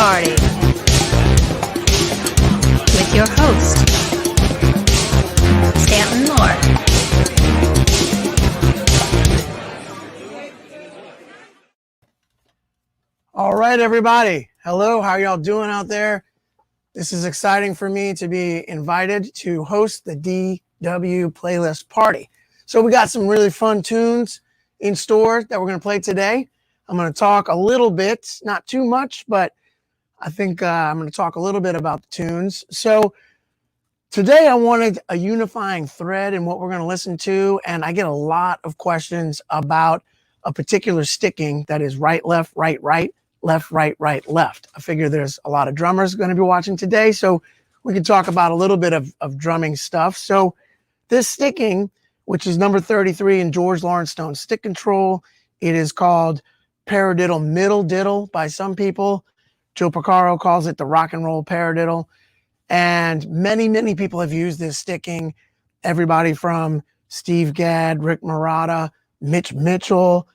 Party with your host, Stanton. All right, everybody. Hello, how y'all doing out there? This is exciting for me to be invited to host the DW playlist party. So we got some really fun tunes in store that we're going to play today. I'm going to talk a little bit, not too much, but I think I'm going to talk a little bit about the tunes. So today I wanted a unifying thread in what we're going to listen to, and I get a lot of questions about a particular sticking that is right, left, right, right, left, right, right, left. I figure there's a lot of drummers going to be watching today, so we can talk about a little bit of drumming stuff. So this sticking, which is number 33 in George Lawrence Stone's Stick Control, it is called Paradiddle Middle Diddle by some people. Joe Porcaro calls it the rock and roll paradiddle. And many, many people have used this sticking. Everybody from Steve Gadd, Rick Marotta, Mitch Mitchell.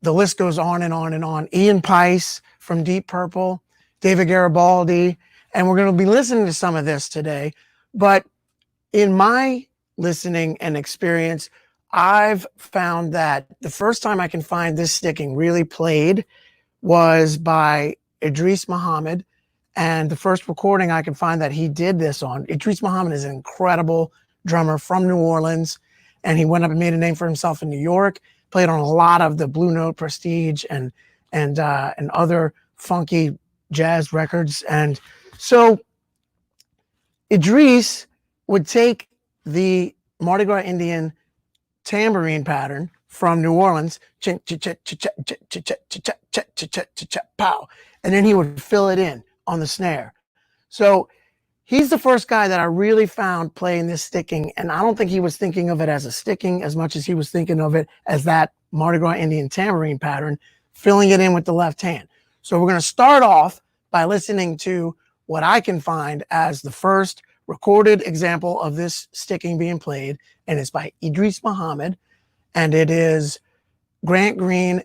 The list goes on and on and on. Ian Paice from Deep Purple, David Garibaldi. And we're going to be listening to some of this today. But in my listening and experience, I've found that the first time I can find this sticking really played was by Driss Mohammed. And the first recording I can find that he did this on. Driss Mohammed is an incredible drummer from New Orleans. And he went up and made a name for himself in New York, played on a lot of the Blue Note, Prestige, and other funky jazz records. And so Idris would take the Mardi Gras Indian tambourine pattern from New Orleans, and then he would fill it in on the snare. So he's the first guy that I really found playing this sticking, and I don't think he was thinking of it as a sticking as much as he was thinking of it as that Mardi Gras Indian tambourine pattern, filling it in with the left hand. So we're going to start off by listening to what I can find as the first recorded example of this sticking being played, and it's by Driss Mohammed, and it is Grant Green,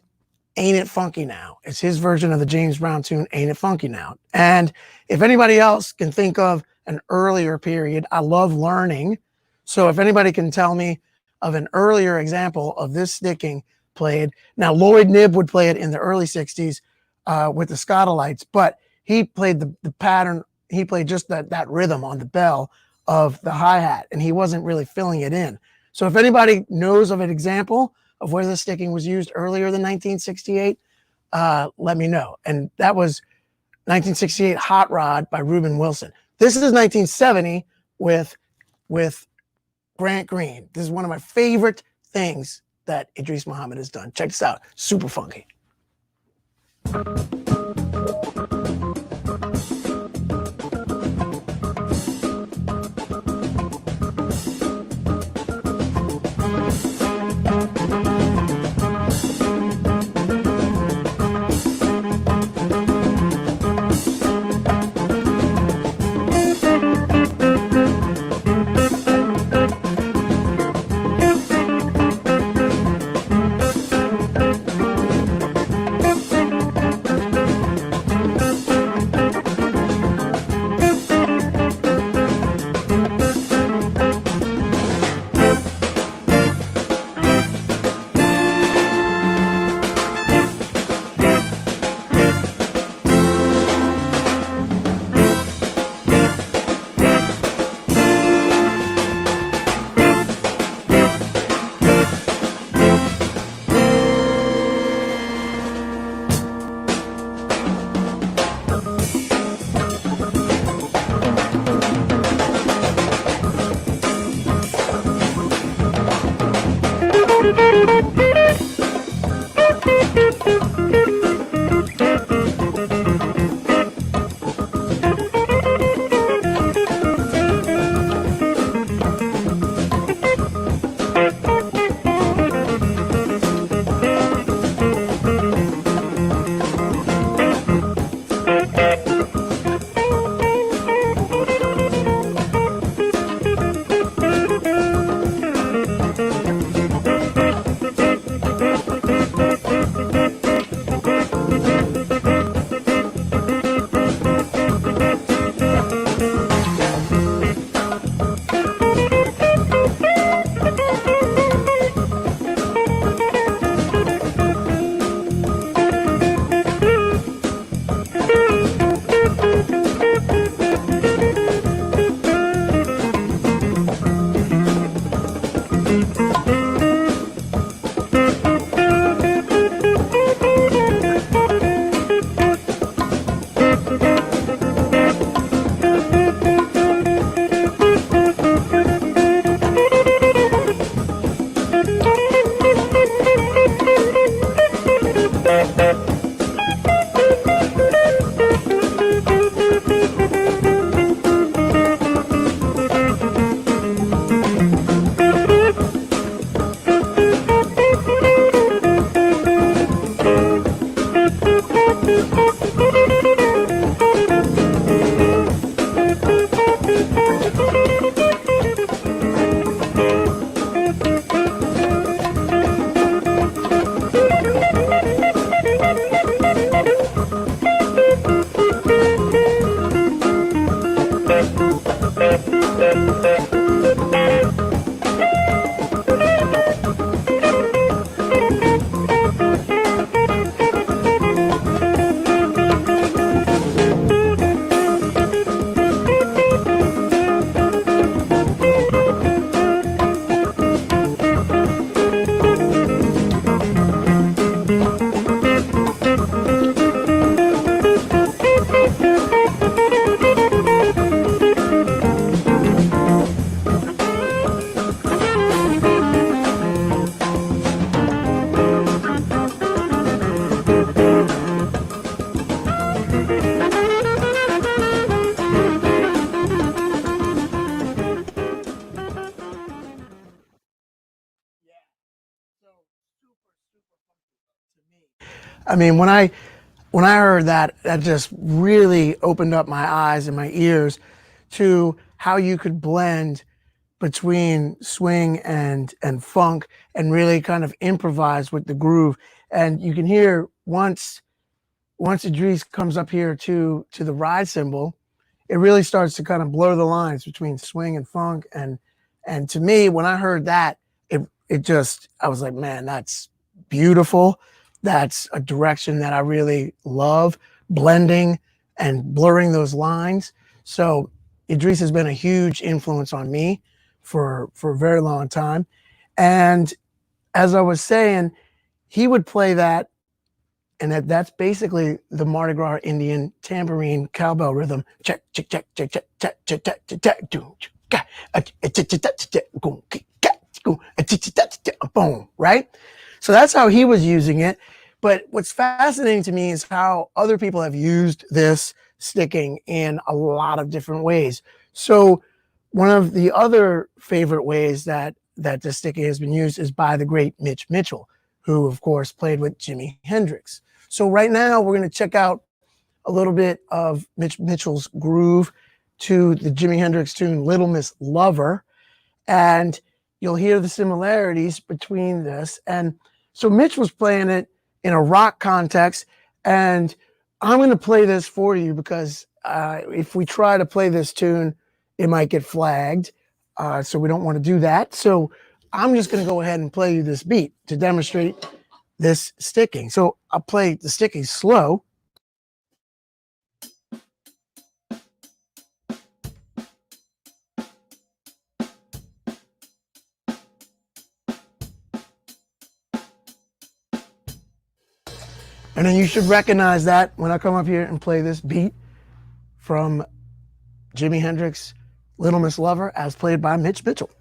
Ain't It Funky Now. It's his version of the James Brown tune, Ain't It Funky Now. And if anybody else can think of an earlier period, I love learning. So if anybody can tell me of an earlier example of this sticking played. Now, Lloyd Knibb would play it in the early 60s with the Scotalites, but he played the pattern. He played just that rhythm on the bell of the hi-hat, and he wasn't really filling it in. So if anybody knows of an example of where the sticking was used earlier than 1968, let me know. And that was 1968 Hot Rod by Reuben Wilson. This is 1970 with Grant Green. This is one of my favorite things that Driss Mohammed has done. Check this out. Super funky. I mean, when I heard that, that just really opened up my eyes and my ears to how you could blend between swing and funk and really kind of improvise with the groove. And you can hear once Driss comes up here to the ride cymbal, it really starts to kind of blur the lines between swing and funk. And to me, when I heard that, it just, I was like, man, that's beautiful. That's a direction that I really love, blending and blurring those lines. So Driss has been a huge influence on me for a very long time. And as I was saying, he would play that, and that's basically the Mardi Gras Indian tambourine cowbell rhythm. Check, check, check, check, check, check, check, check, check, check, boom, right? So that's how he was using it. But what's fascinating to me is how other people have used this sticking in a lot of different ways. So one of the other favorite ways that the sticking has been used is by the great Mitch Mitchell, who of course played with Jimi Hendrix. So right now we're going to check out a little bit of Mitch Mitchell's groove to the Jimi Hendrix tune Little Miss Lover, and you'll hear the similarities between this. And so Mitch was playing it in a rock context, and I'm going to play this for you because if we try to play this tune, it might get flagged, so we don't want to do that. So I'm just going to go ahead and play you this beat to demonstrate this sticking. So I'll play the sticking slow. And then you should recognize that when I come up here and play this beat from Jimi Hendrix, Little Miss Lover, as played by Mitch Mitchell.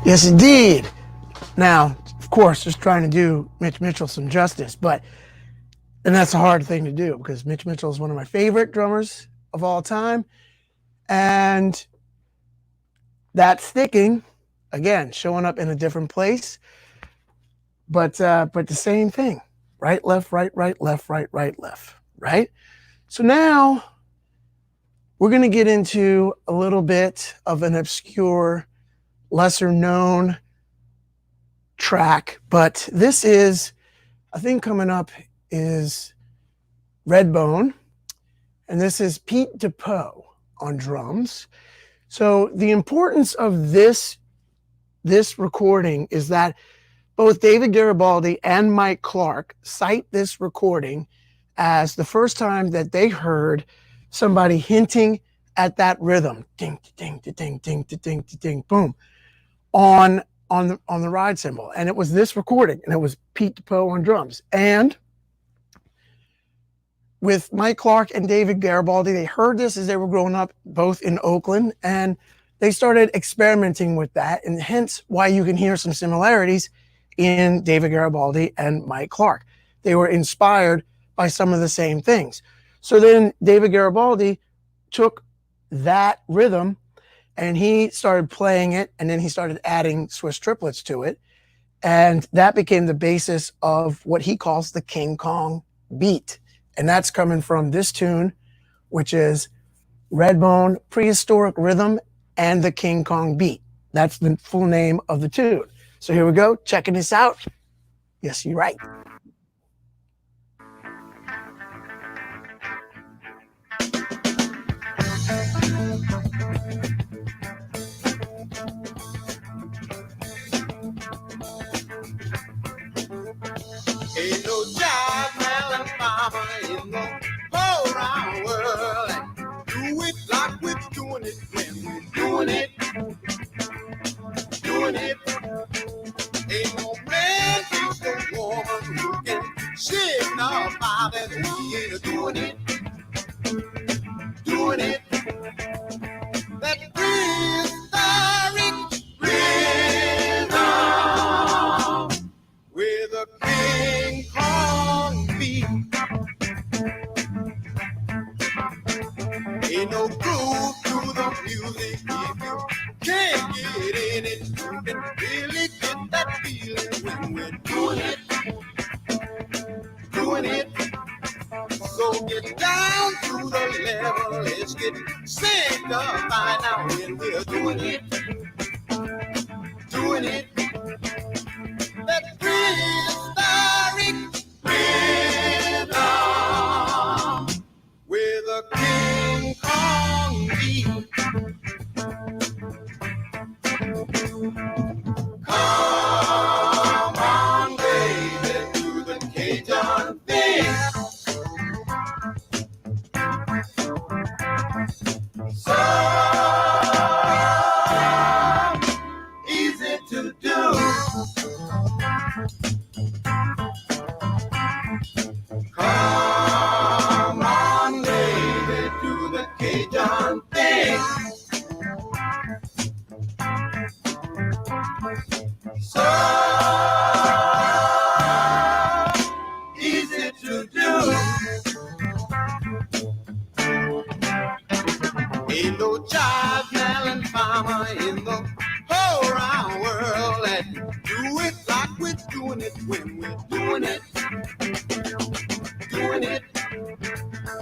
Yes, indeed. Now, of course, just trying to do Mitch Mitchell some justice, and that's a hard thing to do because Mitch Mitchell is one of my favorite drummers of all time. And that sticking, again, showing up in a different place, but the same thing. Right, left, right, left, right, left, right? So now we're going to get into a little bit of an obscure, lesser known track, but this is, I think coming up is Redbone, and this is Pete DePoe on drums. So the importance of this recording is that both David Garibaldi and Mike Clark cite this recording as the first time that they heard somebody hinting at that rhythm, ding, ding, ding, ding, ding, ding, ding, boom, on the ride cymbal. And it was this recording, and it was Pete DePoe on drums. And with Mike Clark and David Garibaldi, they heard this as they were growing up, both in Oakland, and they started experimenting with that, and hence why you can hear some similarities in David Garibaldi and Mike Clark. They were inspired by some of the same things. So then David Garibaldi took that rhythm and he started playing it, and then he started adding Swiss triplets to it, and that became the basis of what he calls the King Kong beat. And that's coming from this tune, which is Redbone, Prehistoric Rhythm, and the King Kong Beat. That's the full name of the tune. So here we go, checking this out. Yes, you're right. Ain't no job, man, mama, in the whole round world. Do it like we're doing it when we're doing it. Doing it. Ain't no man, ain't no woman who can signify that we ain't doing it. Doing it. That prehistoric rhythm with a King Kong beat. Ain't no groove to the music if you can't get in it. You can really get that feeling when we're doing it. Doing it. So get down to the level. Let's get sanctified now when we're doing it. Doing it. That prehistoric rhythm with a King Kong beat. Come on, baby, do the Cajun thing. So easy to do. Come on, baby, do the Cajun thing. So easy to do. Ain't no job, talent farmer in the whole round world that do it like we're doing it when we're doing it. Doing it.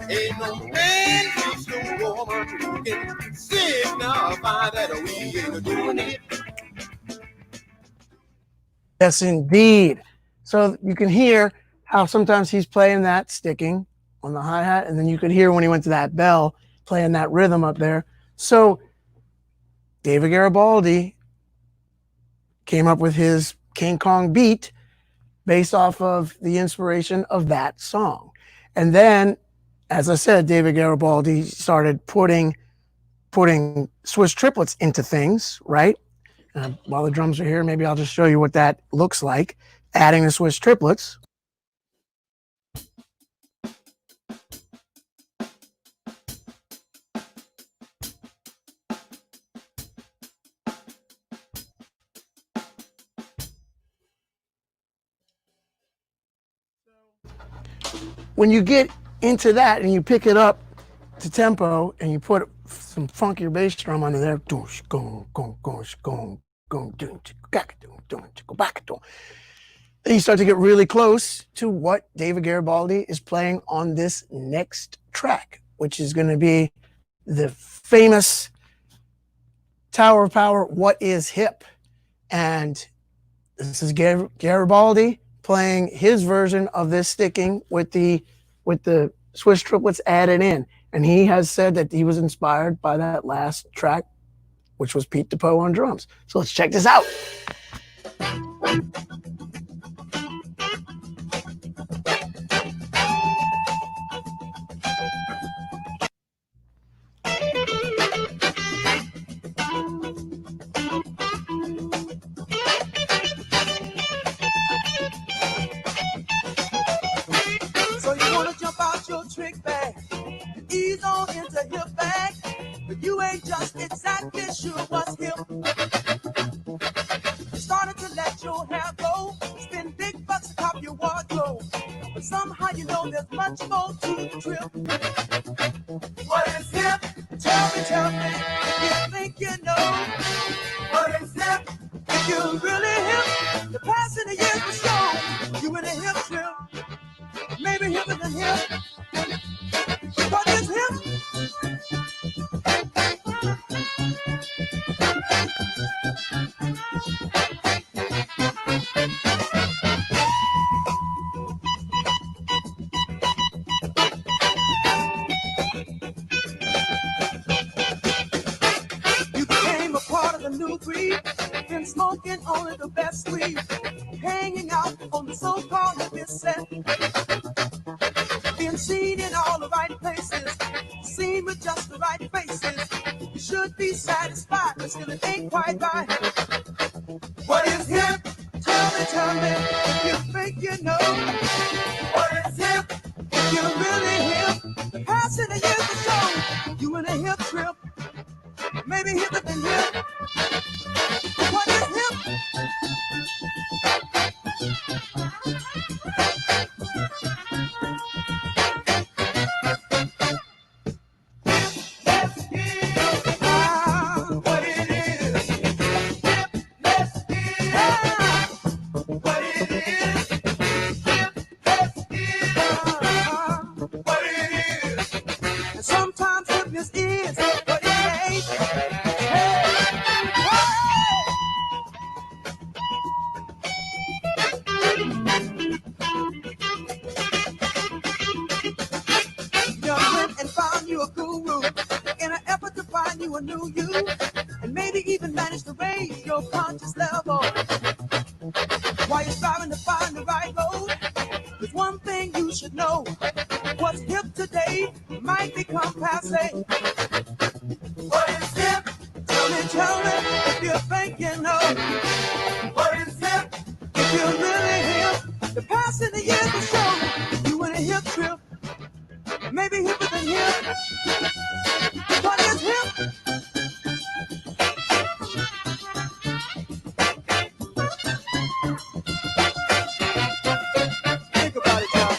Ain't no man, ain't no woman who can signify that we ain't doing it. Yes, indeed. So you can hear how sometimes he's playing that sticking on the hi-hat, and then you could hear when he went to that bell playing that rhythm up there. So David Garibaldi came up with his King Kong beat based off of the inspiration of that song. And then, as I said, David Garibaldi started putting Swiss triplets into things, right? While the drums are here, maybe I'll just show you what that looks like, adding the Swiss triplets. When you get into that and you pick it up to tempo and you put some funkier bass drum under there, then you start to get really close to what David Garibaldi is playing on this next track, which is going to be the famous Tower of Power, What Is Hip? And this is Garibaldi playing his version of this sticking with the Swiss triplets added in. And he has said that he was inspired by that last track, which was Pete DePoe on drums. So let's check this out. bust your trick bag, ease on into hip bag, but you ain't just exactly sure what's hip. You started to let your hair go, spend big bucks to cop your wardrobe, but somehow you know there's much more to the trip. What is hip? Tell me, if you think you know. What is hip? If you really hip, the past and the years will show you in a hip trip. Maybe hipper than hip. What is hip? You became a part of the new breed, been smoking only the best weed, hanging out on the so-called hippie set, being seen in all the right places, seen with just the right faces. You should be satisfied, but still it ain't quite right. What is hip? Tell me, if you think you know. What is hip? If you're really hip, the past and the years will show you in a hip trip. Maybe hipper than hip. What is hip? What it is. Let's hear what it is. Let's hear what it is. And sometimes hipness is what it ain't. Hey, you went and found you a guru in an effort to find you a new you, and maybe even manage to raise your conscious level while you're striving to find the right road. There's one thing you should know: what's hip today might become passé. What is hip? Tell me if you think you know. What is hip? If you're really hip, the past and the years will show you in a hip trip. Maybe hipper than hip. What is hip? Think about it, y'all.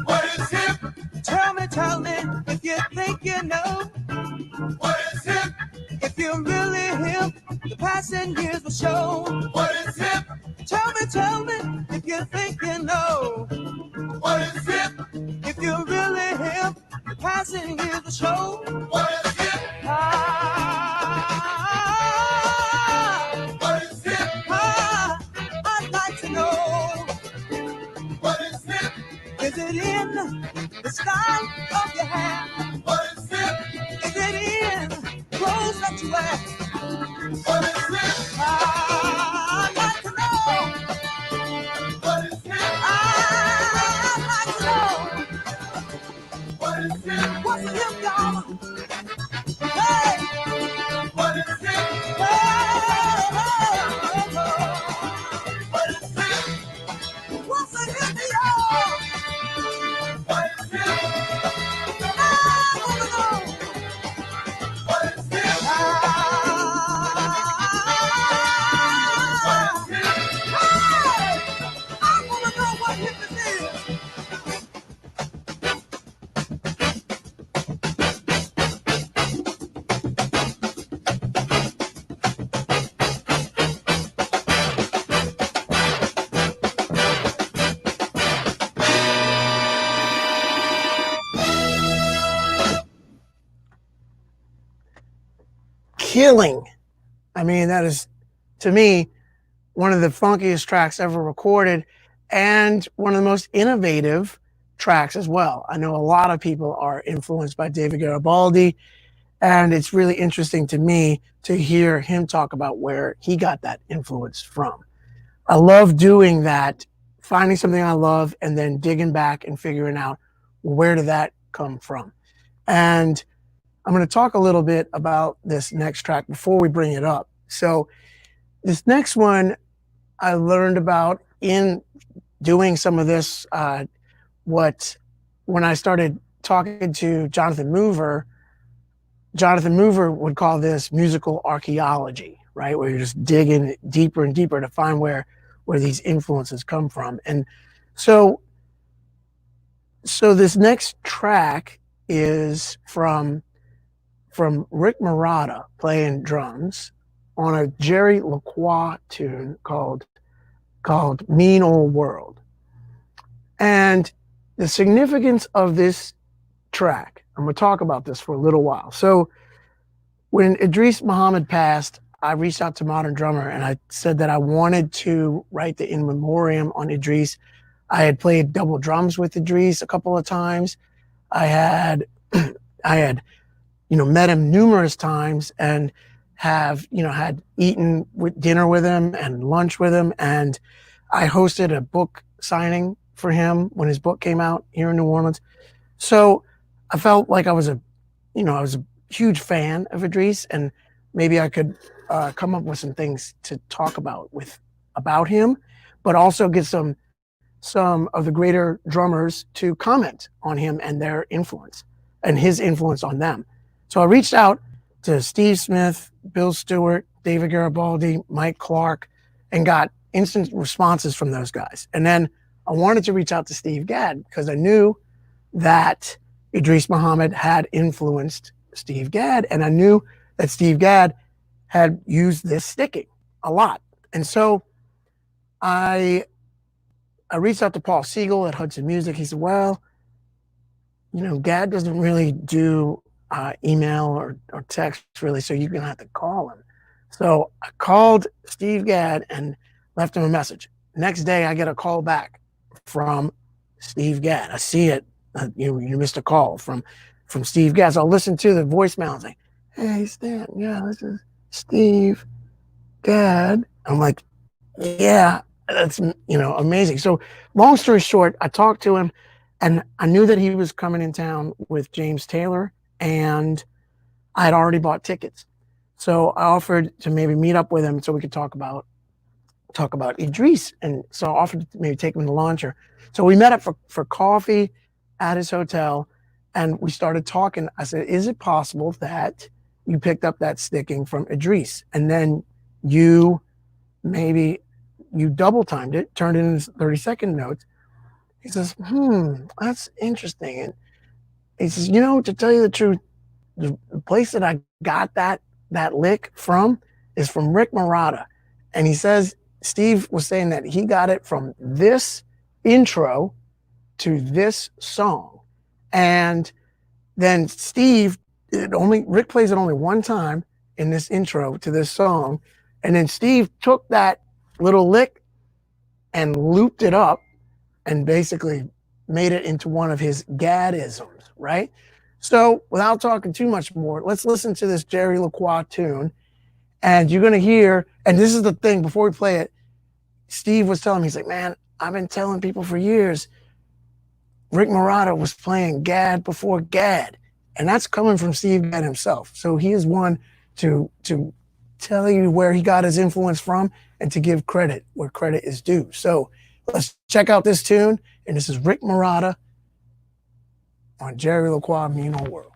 What is hip? Tell me if you think you know. What is hip? If you're really hip, the past and years will show. What is hip? Tell me if you think you know. What is hip? If you're really hip, the past and years will show. What is hip? What is hip? I'd like to know. What is hip? Is it in the style of your hair? What is hip? Is it in clothes that you wear? What is hip? I'd like to know. What is hip? I'd like to know. What is hip? What's a hip, y'all? Hey! What is hip? What is hip? What's a hip, y'all? What is hip? I wanna know. What is hip? What is hip? Hey! I wanna know what hip is. Killing. I mean, that is, to me, one of the funkiest tracks ever recorded and one of the most innovative tracks as well. I know a lot of people are influenced by David Garibaldi, And it's really interesting to me to hear him talk about where he got that influence from. I love doing that, finding something I love and then digging back and figuring out, where did that come from? And I'm going to talk a little bit about this next track before we bring it up. So this next one I learned about in doing some of this, when I started talking to Jonathan Mover would call this musical archaeology, right? Where you're just digging deeper and deeper to find where these influences come from. And so this next track is from Rick Marotta playing drums on a Jerry LaCroix tune called Mean Old World. And the significance of this track, I'm going to talk about this for a little while. So when Driss Mohammed passed, I reached out to Modern Drummer and I said that I wanted to write the in memoriam on Driss. I had played double drums with Driss a couple of times. I had met him numerous times and had eaten with dinner with him and lunch with him. And I hosted a book signing for him when his book came out here in New Orleans. So I felt like I was a huge fan of Driss, and maybe I could come up with some things to talk about him, but also get some of the greater drummers to comment on him and their influence and his influence on them. So I reached out to Steve Smith, Bill Stewart, David Garibaldi, Mike Clark, and got instant responses from those guys. And then I wanted to reach out to Steve Gadd because I knew that Driss Mohammed had influenced Steve Gadd, and I knew that Steve Gadd had used this sticking a lot. And so I reached out to Paul Siegel at Hudson Music. He said, well, Gadd doesn't really do email or text really, so you're going to have to call him. So I called Steve Gadd and left him a message. Next day, I get a call back from Steve Gadd. I see it. You missed a call from Steve Gadd. So I'll listen to the voicemail and say, hey, Stanton, yeah, this is Steve Gadd. I'm like, yeah, that's, amazing. So long story short, I talked to him and I knew that he was coming in town with James Taylor, and I had already bought tickets. So I offered to maybe meet up with him so we could talk about Driss. And so I offered to maybe take him to lunch. So we met up for coffee at his hotel, and we started talking. I said, is it possible that you picked up that sticking from Driss and then you double timed it, turned it into 30-second notes? He says, that's interesting. And he says, to tell you the truth, the place that I got that lick from is from Rick Marotta. And he says, Steve was saying that he got it from this intro to this song. And then Rick plays it only one time in this intro to this song. And then Steve took that little lick and looped it up and basically made it into one of his Gaddisms, right? So without talking too much more, let's listen to this Jerry LaCroix tune. And you're going to hear, and this is the thing, before we play it, Steve was telling me, he's like, man, I've been telling people for years, Rick Marotta was playing Gadd before Gadd. And that's coming from Steve Gadd himself. So he is one to tell you where he got his influence from and to give credit where credit is due. So let's check out this tune. And this is Rick Marotta on Jerry LaCroix, Mean Old World.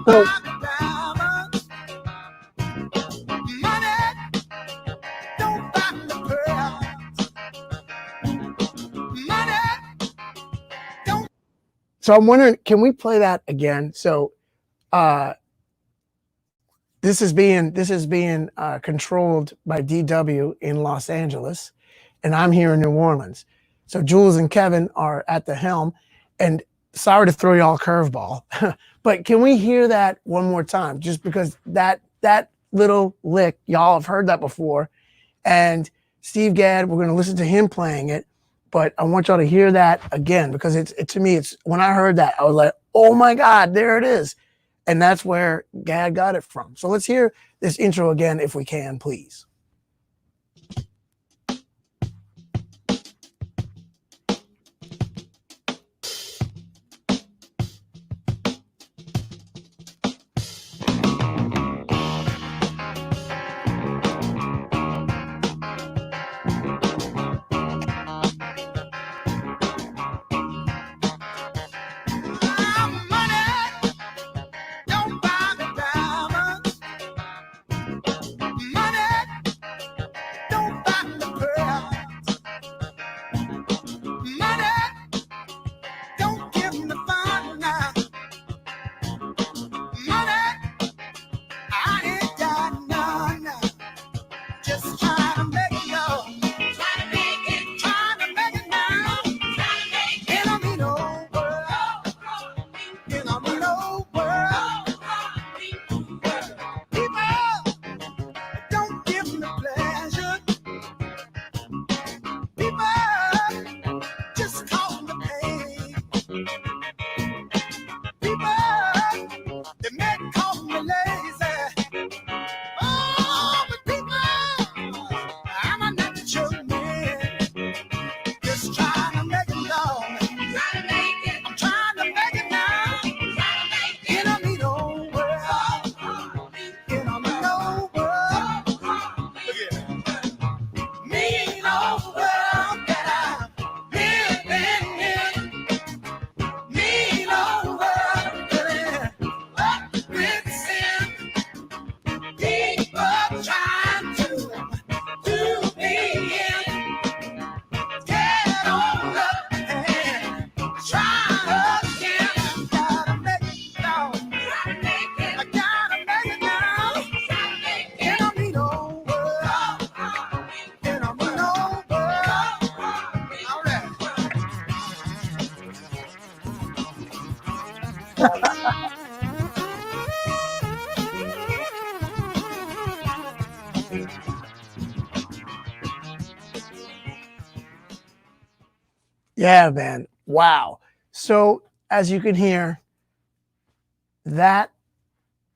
So, So I'm wondering, can we play that again? So this is being controlled by DW in Los Angeles, and I'm here in New Orleans. So Jules and Kevin are at the helm, and sorry to throw y'all a curveball, but can we hear that one more time? Just because that little lick, y'all have heard that before, and Steve Gadd, we're going to listen to him playing it, but I want y'all to hear that again, because to me, when I heard that, I was like, oh my God, there it is. And that's where Gadd got it from. So let's hear this intro again, if we can, please. Yeah, man. Wow. So as you can hear, that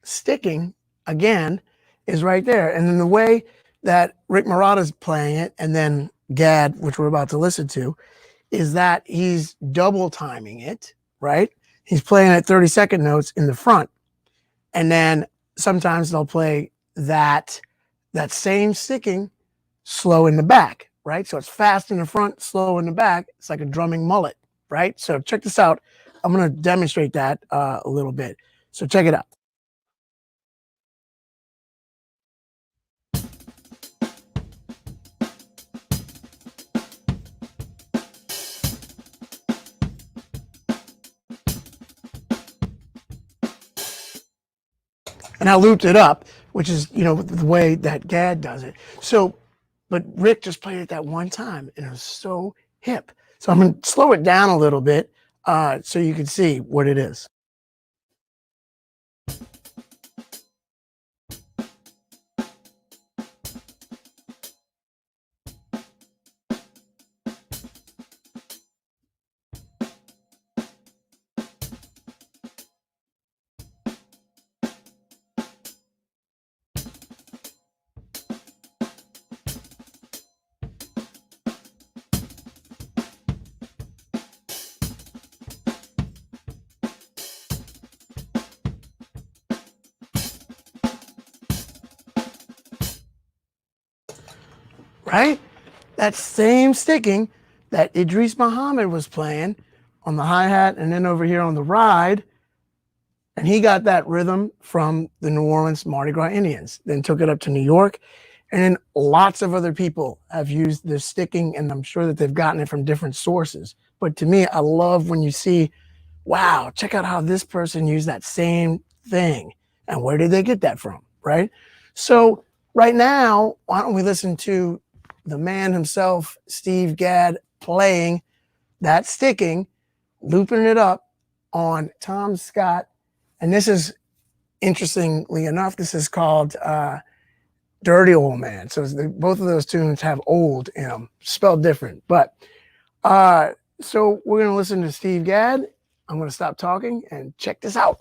sticking again is right there. And then the way that Rick Marotta's playing it, and then Gadd, which we're about to listen to, is that he's double timing it, right? He's playing at 30-second notes in the front. And then sometimes they'll play that same sticking slow in the back, right? So it's fast in the front, slow in the back. It's like a drumming mullet, right? So check this out. I'm going to demonstrate that a little bit. So check it out. And I looped it up, which is, you know, the way that Gadd does it. So, but Rick just played it that one time, and it was so hip. So I'm going to slow it down a little bit so you can see what it is. Right? That same sticking that Driss Mohammed was playing on the hi-hat and then over here on the ride. And he got that rhythm from the New Orleans Mardi Gras Indians, then took it up to New York. And then lots of other people have used this sticking, and I'm sure that they've gotten it from different sources. But to me, I love when you see, wow, check out how this person used that same thing. And where did they get that from, right? So right now, why don't we listen to the man himself, Steve Gadd, playing that sticking, looping it up on Tom Scott. And this is, interestingly enough, this is called Dirty Old Man. So both of those tunes have old in them, spelled different. But so we're going to listen to Steve Gadd. I'm going to stop talking and check this out.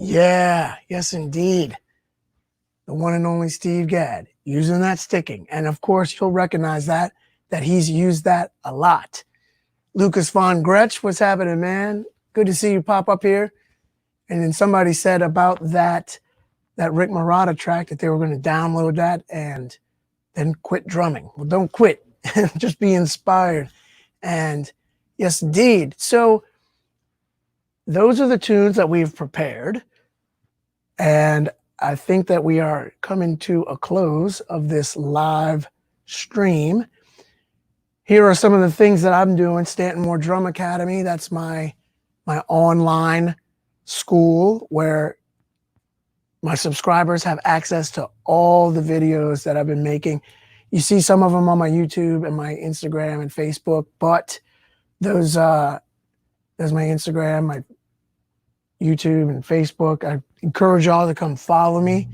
Yeah, yes, indeed. The one and only Steve Gadd using that sticking. And of course, you'll recognize that he's used that a lot. Lucas Von Gretsch, what's happening, man? Good to see you pop up here. And then somebody said about that Rick Marotta track that they were going to download that and then quit drumming. Well, don't quit. Just be inspired. And yes, indeed. So those are the tunes that we've prepared. And I think that we are coming to a close of this live stream. Here are some of the things that I'm doing. Stanton Moore Drum Academy. That's my online school where my subscribers have access to all the videos that I've been making. You see some of them on my YouTube and my Instagram and Facebook, but there's my Instagram, my YouTube and Facebook. I encourage y'all to come follow me.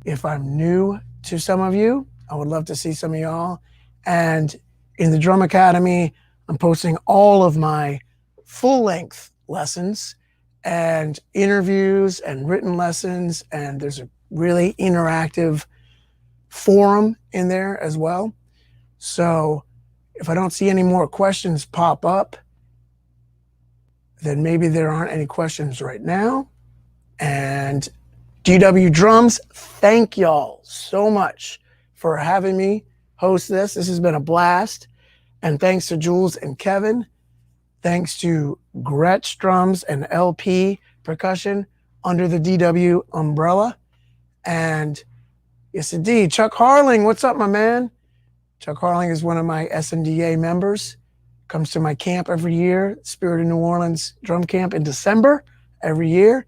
If I'm new to some of you, I would love to see some of y'all. And in the Drum Academy, I'm posting all of my full-length lessons and interviews and written lessons, and there's a really interactive forum in there as well. So if I don't see any more questions pop up, then maybe there aren't any questions right now. And DW Drums, thank y'all so much for having me host this. This has been a blast. And thanks to Jules and Kevin. Thanks to Gretsch Drums and LP Percussion under the DW umbrella. And yes, indeed, Chuck Harling, what's up, my man? Chuck Harling is one of my SNDA members. Comes to my camp every year, Spirit of New Orleans drum camp in December every year.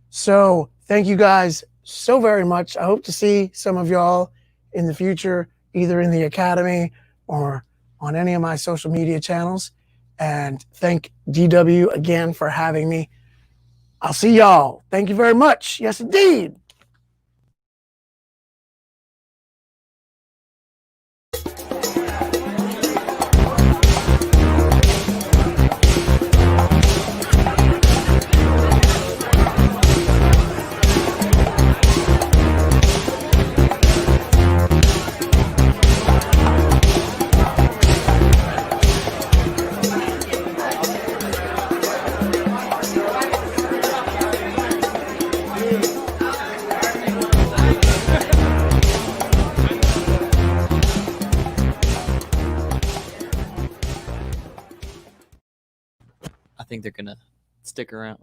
So thank you guys so very much. I hope to see some of y'all in the future, either in the academy or on any of my social media channels. And thank DW again for having me. I'll see y'all. Thank you very much. Yes, indeed. I think they're gonna stick around.